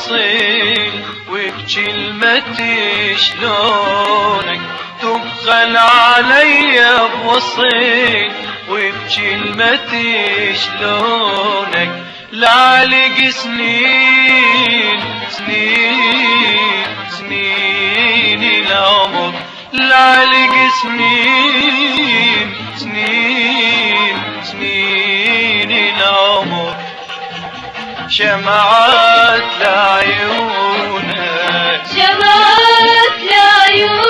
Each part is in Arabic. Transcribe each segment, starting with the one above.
بوصيل وبكلمتي شلونك تبخل علي بوصيل وبكلمتي شلونك لعلق سنين سنين سنين العمر لعلق سنين سنين سنين العمر شمعات لعيونك شمعات لعيونك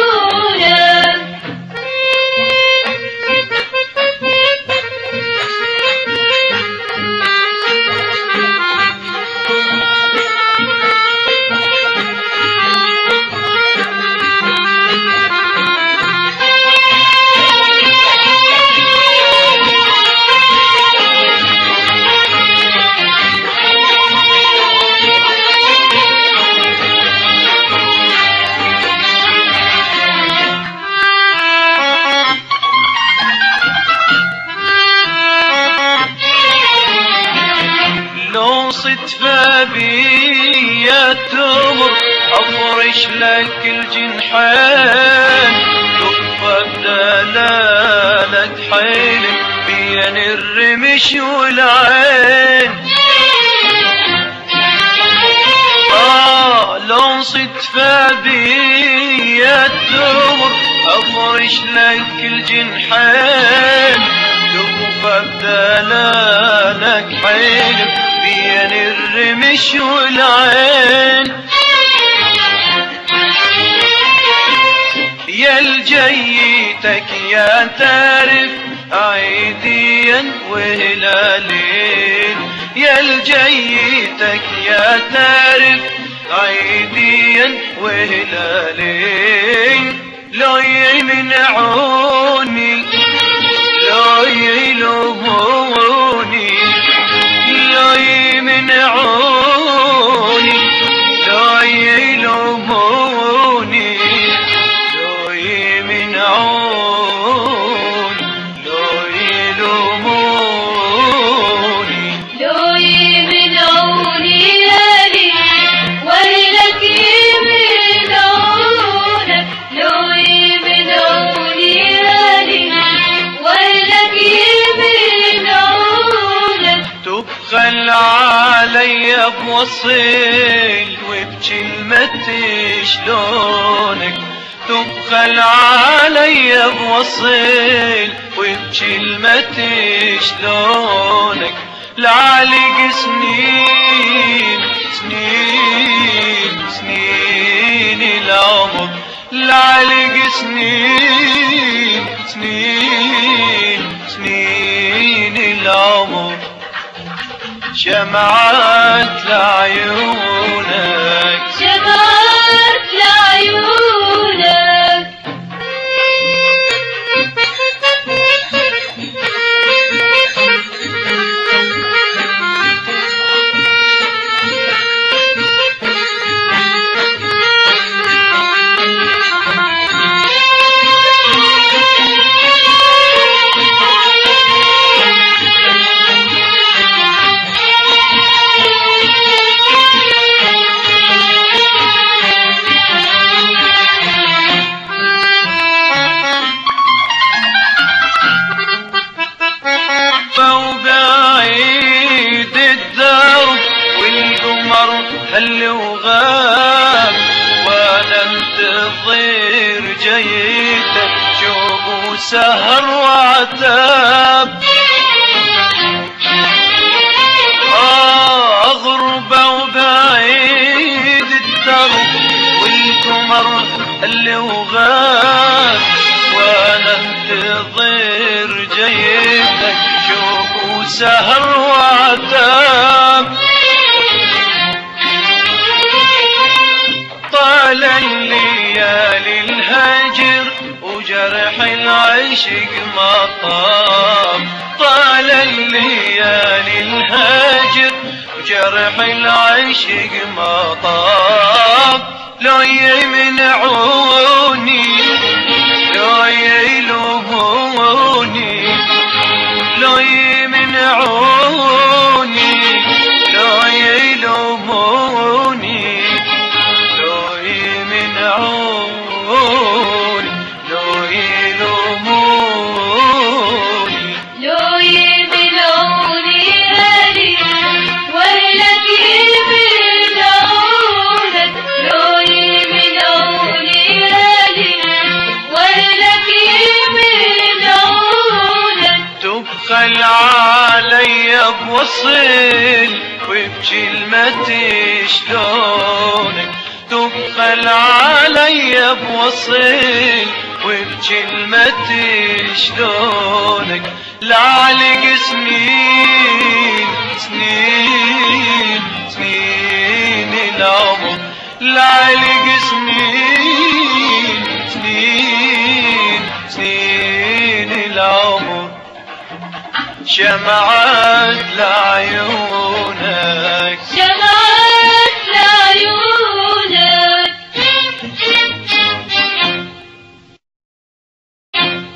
بي يا تمر أفرش لك الجنحين تبقى بدلالة حيلك بين الرمش والعين لو صدفة بي يا تمر أفرش لك الجنحين تبقى بدلالة حيلك بين الرمش والعين يا الجيتك يا تعرف عيديا وهلالين يا الجيتك يا تعرف عيديا وهلالين لو يمنعوني لو يلوموني لا يمنعوني لا يلوموني لا يمنعوني لا يلوموني لا يمنعوني لي ويلك يمنعونك لا يمنعوني لي ويلك يمنعونك تبخل علي بوصيل وبكلمتي شلونك تبخل علي بوصيل وبكلمتي شلونك لعلق سنين سنين سنين العمر لعلق سنين سنين سنين العمر شمعات لعيونك شمعات لعيونك هل وغاب وانا انتظر جيتك شوق وسهر وعتاب غربة وبعيد الدرب والقمر هل وغاب وانا انتظر جيتك شوق وسهر وعتاب طال الليالي الهجر وجرح العشق ما طاب طال الليالي الهجر وجرح العشق ما طاب لو يمنعوني لو يلوموني لو يمنعوني لو يلوموني يلوموني لو يلوموني لو يبلوني هالي ويلك يبلونك لو يبلوني هالي ويلك يبلونك تبخل علي بوصل وبكلمتي شلونك تبخل علي بوصل وبكلمتي شلونك لعلق سنين سنين سنين العمر لعلق سنين سنين سنين العمر شمعت لعيونك